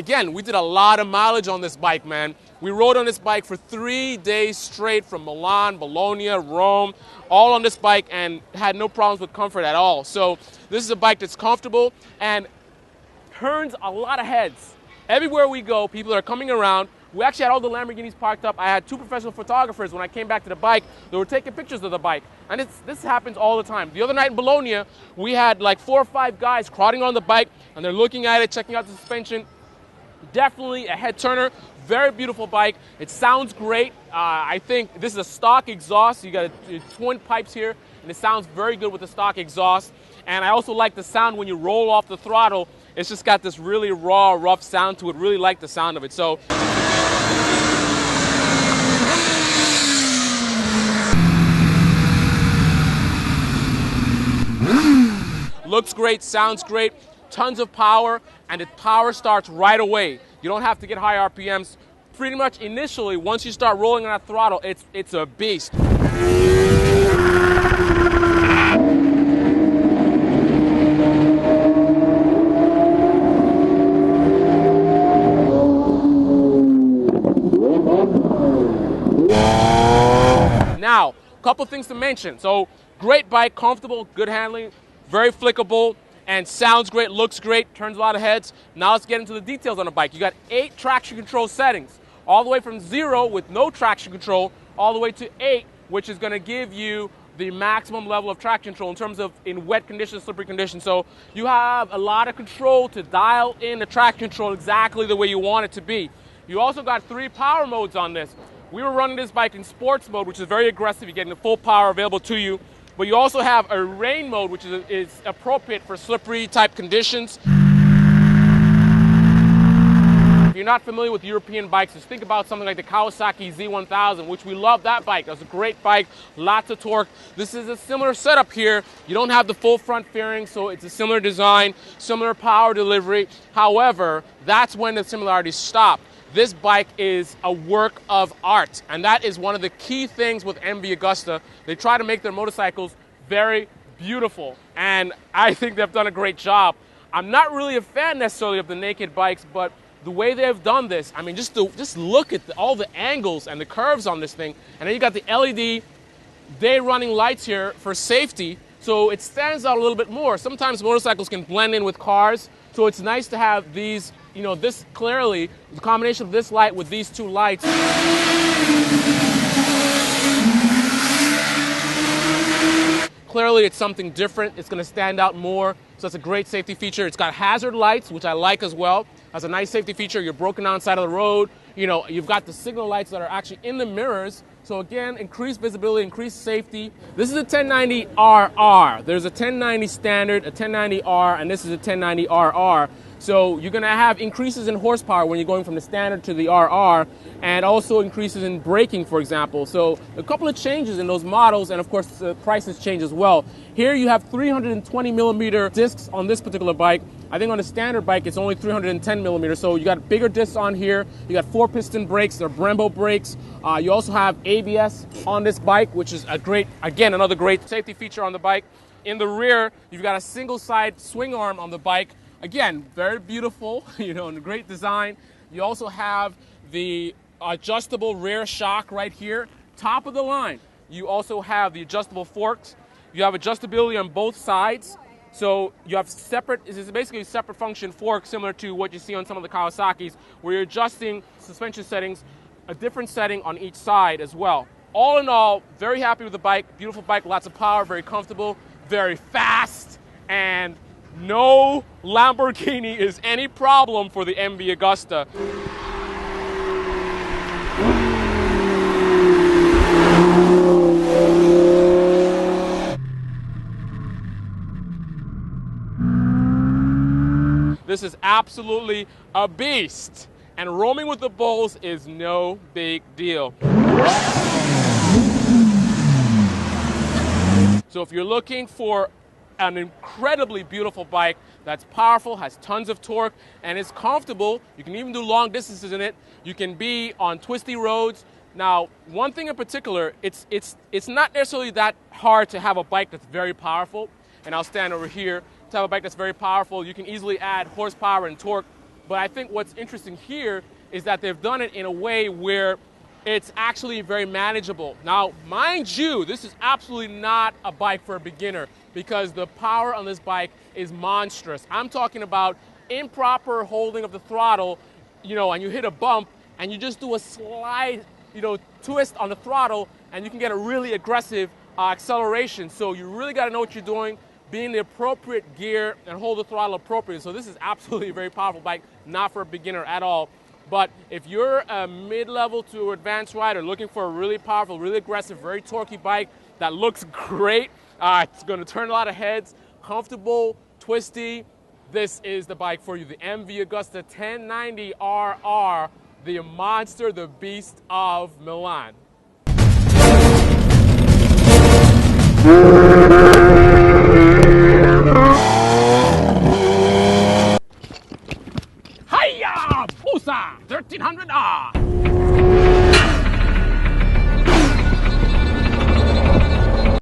again, we did a lot of mileage on this bike, man. We rode on this bike for 3 days straight from Milan, Bologna, Rome, all on this bike, and had no problems with comfort at all. So this is a bike that's comfortable and turns a lot of heads. Everywhere we go, people are coming around. We actually had all the Lamborghinis parked up. I had 2 professional photographers when I came back to the bike. They were taking pictures of the bike. And this happens all the time. The other night in Bologna, we had like 4 or 5 guys crowding on the bike, and they're looking at it, checking out the suspension. Definitely a head turner. Very beautiful bike. It sounds great. I think this is a stock exhaust. You got twin pipes here, and it sounds very good with the stock exhaust. And I also like the sound when you roll off the throttle. It's just got this really raw, rough sound to it. Really like the sound of it. So looks great, sounds great, tons of power, and the power starts right away. You don't have to get high RPMs. Pretty much initially, once you start rolling on that throttle, it's a beast. Now, a couple things to mention. So, great bike, comfortable, good handling, very flickable, and sounds great, looks great, turns a lot of heads. Now let's get into the details on the bike. You got 8 traction control settings, all the way from 0 with no traction control, all the way to 8, which is going to give you the maximum level of traction control in terms of in wet conditions, slippery conditions. So you have a lot of control to dial in the traction control exactly the way you want it to be. You also got 3 power modes on this. We were running this bike in sports mode, which is very aggressive. You're getting the full power available to you. But you also have a rain mode, which is appropriate for slippery type conditions. If you're not familiar with European bikes, just think about something like the Kawasaki Z1000, which we love that bike. That's a great bike, lots of torque. This is a similar setup here. You don't have the full front fairing, so it's a similar design, similar power delivery. However, that's when the similarities stop. This bike is a work of art, and that is one of the key things with MV Agusta. They try to make their motorcycles very beautiful, and I think they've done a great job. I'm not really a fan necessarily of the naked bikes, but the way they've done this, I mean, just look at all the angles and the curves on this thing, and then you got the LED day running lights here for safety, so it stands out a little bit more. Sometimes motorcycles can blend in with cars, so it's nice to have these, you know, this clearly, the combination of this light with these 2 lights. Clearly it's something different. It's going to stand out more. So that's a great safety feature. It's got hazard lights, which I like as well. That's a nice safety feature. You're broken down side of the road. You know, you've got the signal lights that are actually in the mirrors. So again, increased visibility, increased safety. This is a 1090RR. There's a 1090 standard, a 1090R, and this is a 1090RR. So you're going to have increases in horsepower when you're going from the standard to the RR, and also increases in braking, for example. So a couple of changes in those models, and of course the prices change as well. Here you have 320 millimeter discs on this particular bike. I think on the standard bike it's only 310 millimeters, so you got bigger discs on here. You got 4-piston brakes, they're Brembo brakes. You also have ABS on this bike, which is a great, again, another great safety feature on the bike. In the rear, you've got a single side swing arm on the bike. Again, very beautiful, you know, and a great design. You also have the adjustable rear shock right here, top of the line. You also have the adjustable forks. You have adjustability on both sides. So you have separate, this is basically a separate function fork similar to what you see on some of the Kawasaki's, where you're adjusting suspension settings, a different setting on each side as well. All in all, very happy with the bike. Beautiful bike, lots of power, very comfortable, very fast, and no Lamborghini is any problem for the MV Agusta. This is absolutely a beast, and roaming with the bulls is no big deal. So if you're looking for an incredibly beautiful bike that's powerful, has tons of torque, and is comfortable, you can even do long distances in it. You can be on twisty roads. Now, one thing in particular, it's not necessarily that hard to have a bike that's very powerful, and I'll stand over here. To have a bike that's very powerful, you can easily add horsepower and torque But I think what's interesting here is that they've done it in a way where it's actually very manageable. Now, mind you, this is absolutely not a bike for a beginner because the power on this bike is monstrous. I'm talking about improper holding of the throttle, you know, and you hit a bump and you just do a slight, you know, twist on the throttle and you can get a really aggressive acceleration. So you really got to know what you're doing, be in the appropriate gear and hold the throttle appropriately. So this is absolutely a very powerful bike, not for a beginner at all. But if you're a mid-level to advanced rider looking for a really powerful, really aggressive, very torquey bike that looks great, it's going to turn a lot of heads, comfortable, twisty, this is the bike for you. The MV Agusta 1090RR, the monster, the beast of Milan. Hiya! Busa 1300R!